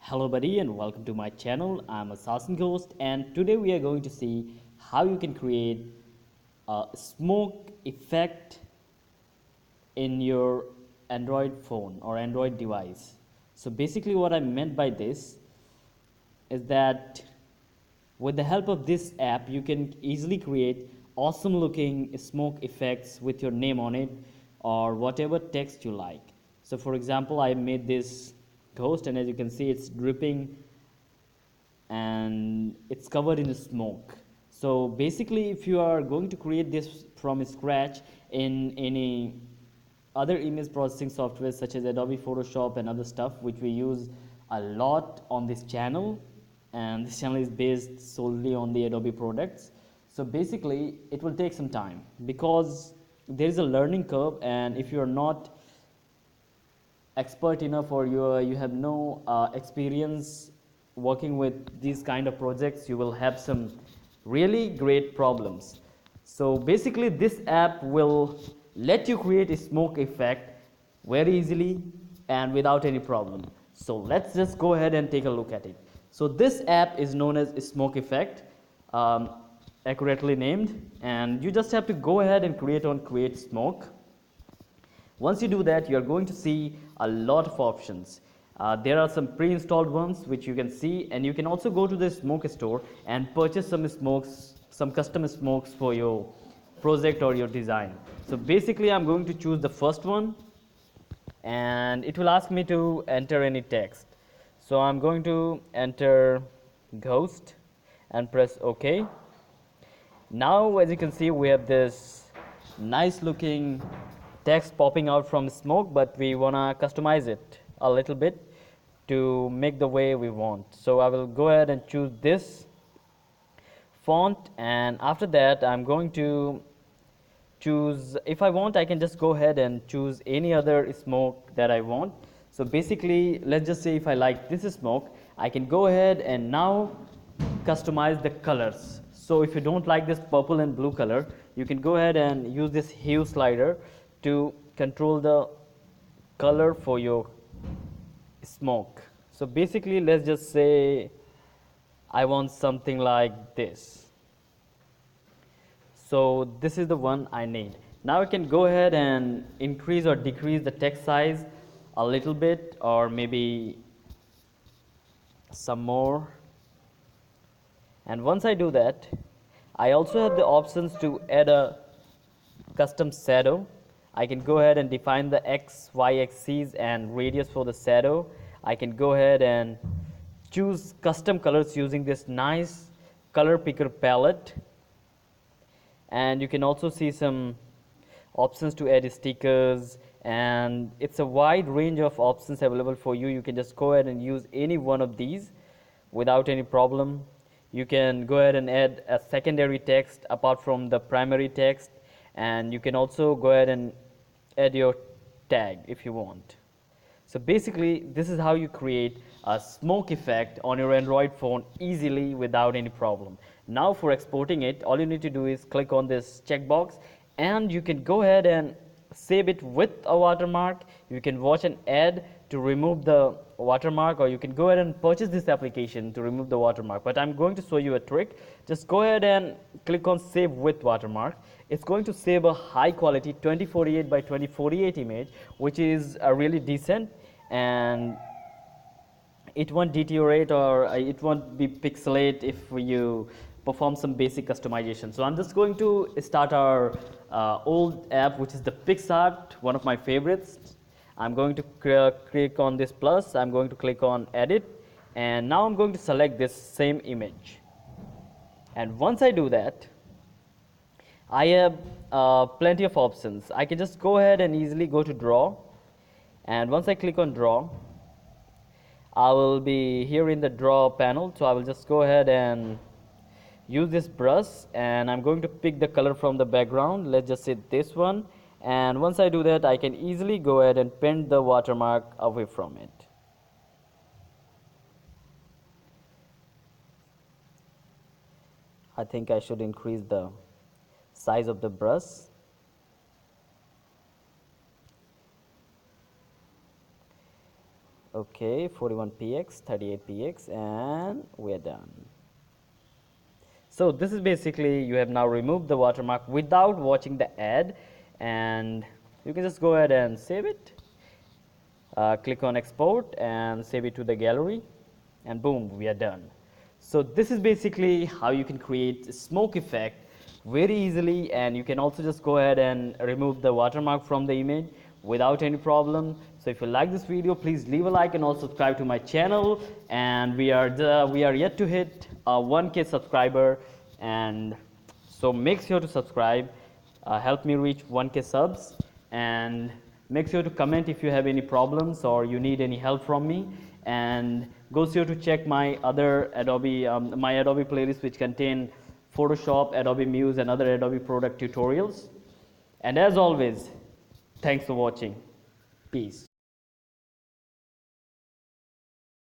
Hello buddy and welcome to my channel. I'm assassinghost and today we are going to see how you can create a smoke effect in your Android phone or Android device. So basically what I meant by this is that with the help of this app you can easily create awesome looking smoke effects with your name on it or whatever text you like. So for example, I made this ghost and as you can see it's dripping and it's covered in smoke. So basically if you are going to create this from scratch in any other image processing software such as Adobe Photoshop and other stuff which we use a lot on this channel, and this channel is based solely on the Adobe products. So basically it will take some time because there is a learning curve, and if you are not expert enough or you have no experience working with these kind of projects, you will have some really great problems. So basically this app will let you create a smoke effect very easily and without any problem. So let's just go ahead and take a look at it. So this app is known as smoke effect, um, accurately named, and you just have to go ahead and create smoke. Once you do that, you are going to see a lot of options. There are some pre-installed ones which you can see, and you can also go to the smoke store and purchase some smokes, some custom smokes for your project or your design. So basically I'm going to choose the first one and it will ask me to enter any text. So I'm going to enter ghost and press OK. Now as you can see we have this nice looking text popping out from smoke, but we want to customize it a little bit to make the way we want. So I will go ahead and choose this font, and after that I'm going to choose, if I want I can just go ahead and choose any other smoke that I want. So basically let's just say if I like this smoke, I can go ahead and now customize the colors. So if you don't like this purple and blue color, you can go ahead and use this hue slider to control the color for your smoke. So basically let's just say I want something like this. So this is the one I need. Now I can go ahead and increase or decrease the text size a little bit, or maybe some more. And once I do that, I also have the options to add a custom shadow. I can go ahead and define the x, y axes and radius for the shadow. I can go ahead and choose custom colors using this nice color picker palette, and you can also see some options to add stickers, and it's a wide range of options available for you. You can just go ahead and use any one of these without any problem. You can go ahead and add a secondary text apart from the primary text, and you can also go ahead and add your tag if you want. So basically this is how you create a smoke effect on your Android phone easily without any problem. Now for exporting it, all you need to do is click on this checkbox and you can go ahead and save it with a watermark. You can watch an ad to remove the watermark, or you can go ahead and purchase this application to remove the watermark. But I'm going to show you a trick. Just go ahead and click on save with watermark. It's going to save a high quality 2048 by 2048 image, which is really decent, and it won't deteriorate or it won't be pixelate if you perform some basic customization. So I'm just going to start our old app, which is the PixArt, one of my favorites. I'm going to click on this plus, I'm going to click on edit, and now I'm going to select this same image. And once I do that, I have plenty of options. I can just go ahead and easily go to draw, and once I click on draw, I will be here in the draw panel. So I will just go ahead and use this brush, and I'm going to pick the color from the background. Let's just say this one, and once I do that I can easily go ahead and paint the watermark away from it. I think I should increase the size of the brush. Okay, 41px, 38px, and we're done. So this is basically, you have now removed the watermark without watching the ad, and you can just go ahead and save it. Click on export and save it to the gallery, and boom, we are done. So this is basically how you can create a smoke effect very easily, and you can also just go ahead and remove the watermark from the image without any problem. So if you like this video, please leave a like and also subscribe to my channel, and we are yet to hit 1K subscriber, and so make sure to subscribe, help me reach 1K subs, and make sure to comment if you have any problems or you need any help from me, and go sure to check my other Adobe playlist, which contain Photoshop, Adobe Muse, and other Adobe product tutorials. And as always, thanks for watching. Peace.